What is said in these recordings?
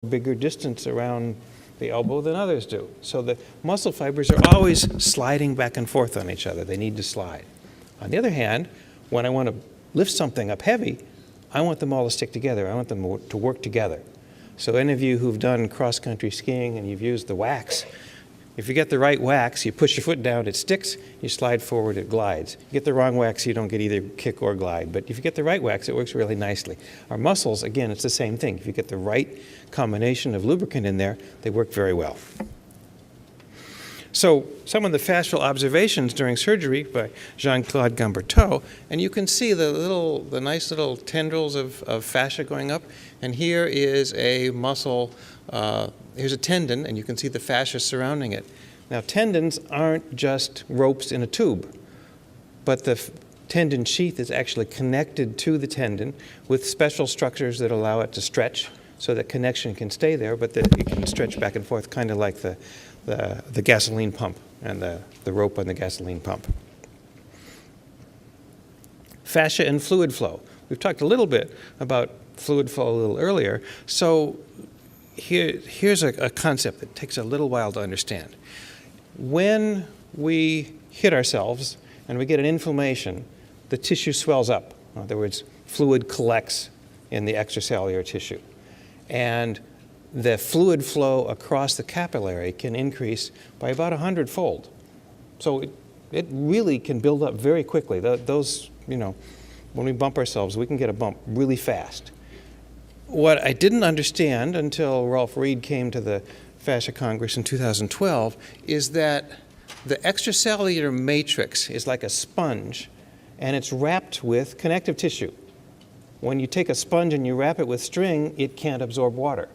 bigger distance around the elbow than others do. So the muscle fibers are always sliding back and forth on each other. They need to slide. On the other hand, when I want to lift something up heavy, I want them all to stick together. I want them to work together. So any of you who've done cross-country skiing and you've used the wax, if you get the right wax, you push your foot down, it sticks, you slide forward, it glides. You get the wrong wax, you don't get either kick or glide. But if you get the right wax, it works really nicely. Our muscles, again, it's the same thing. If you get the right combination of lubricant in there, they work very well. So some of the fascial observations during surgery by Jean-Claude Gamberteau, and you can see the nice little tendrils of fascia going up. And here is a muscle, here's a tendon, and you can see the fascia surrounding it. Now, tendons aren't just ropes in a tube, but the tendon sheath is actually connected to the tendon with special structures that allow it to stretch so that connection can stay there, but that it can stretch back and forth, kind of like the gasoline pump and the rope on the gasoline pump. Fascia and fluid flow. We've talked a little bit about fluid flow a little earlier. So here's a concept that takes a little while to understand. When we hit ourselves and we get an inflammation, the tissue swells up. In other words, fluid collects in the extracellular tissue. And the fluid flow across the capillary can increase by about 100-fold. So it really can build up very quickly. Those, when we bump ourselves, we can get a bump really fast. What I didn't understand until Rolf Reed came to the Fascia Congress in 2012 is that the extracellular matrix is like a sponge, and it's wrapped with connective tissue. When you take a sponge and you wrap it with string, it can't absorb water.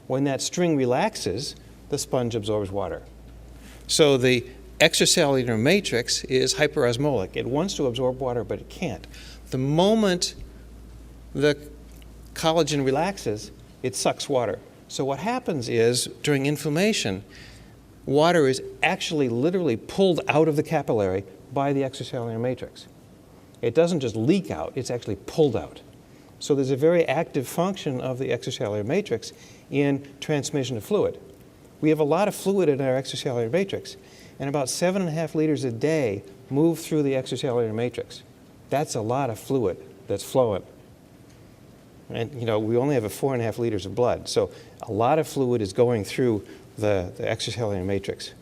When that string relaxes, the sponge absorbs water. So the extracellular matrix is hyperosmotic. It wants to absorb water, but it can't. The moment the collagen relaxes, it sucks water. So what happens is, during inflammation, water is actually literally pulled out of the capillary by the extracellular matrix. It doesn't just leak out, it's actually pulled out. So there's a very active function of the extracellular matrix in transmission of fluid. We have a lot of fluid in our extracellular matrix, and about 7.5 liters a day move through the extracellular matrix. That's a lot of fluid that's flowing. And we only have 4.5 liters of blood, so a lot of fluid is going through the extracellular matrix.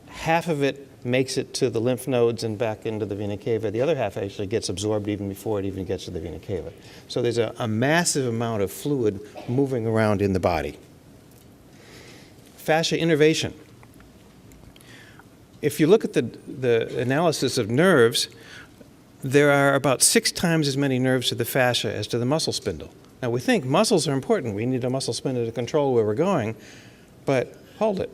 Half of it makes it to the lymph nodes and back into the vena cava. The other half actually gets absorbed even before it even gets to the vena cava. So there's a massive amount of fluid moving around in the body. Fascia innervation. If you look at the analysis of nerves, there are about 6 times as many nerves to the fascia as to the muscle spindle. Now, we think muscles are important. We need a muscle spindle to control where we're going, but hold it.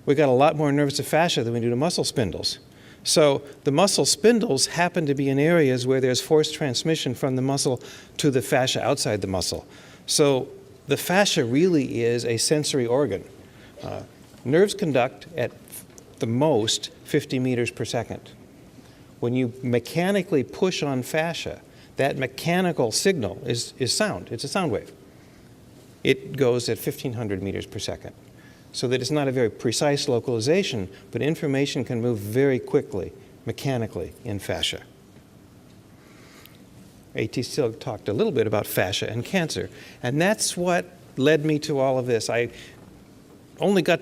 We got a lot more nerves to fascia than we do to muscle spindles. So the muscle spindles happen to be in areas where there's force transmission from the muscle to the fascia outside the muscle. So the fascia really is a sensory organ. Nerves conduct at the most 50 meters per second. When you mechanically push on fascia, that mechanical signal is sound. It's a sound wave. It goes at 1,500 meters per second. So that it's not a very precise localization, but information can move very quickly, mechanically, in fascia. A.T. Still talked a little bit about fascia and cancer, and that's what led me to all of this. I only got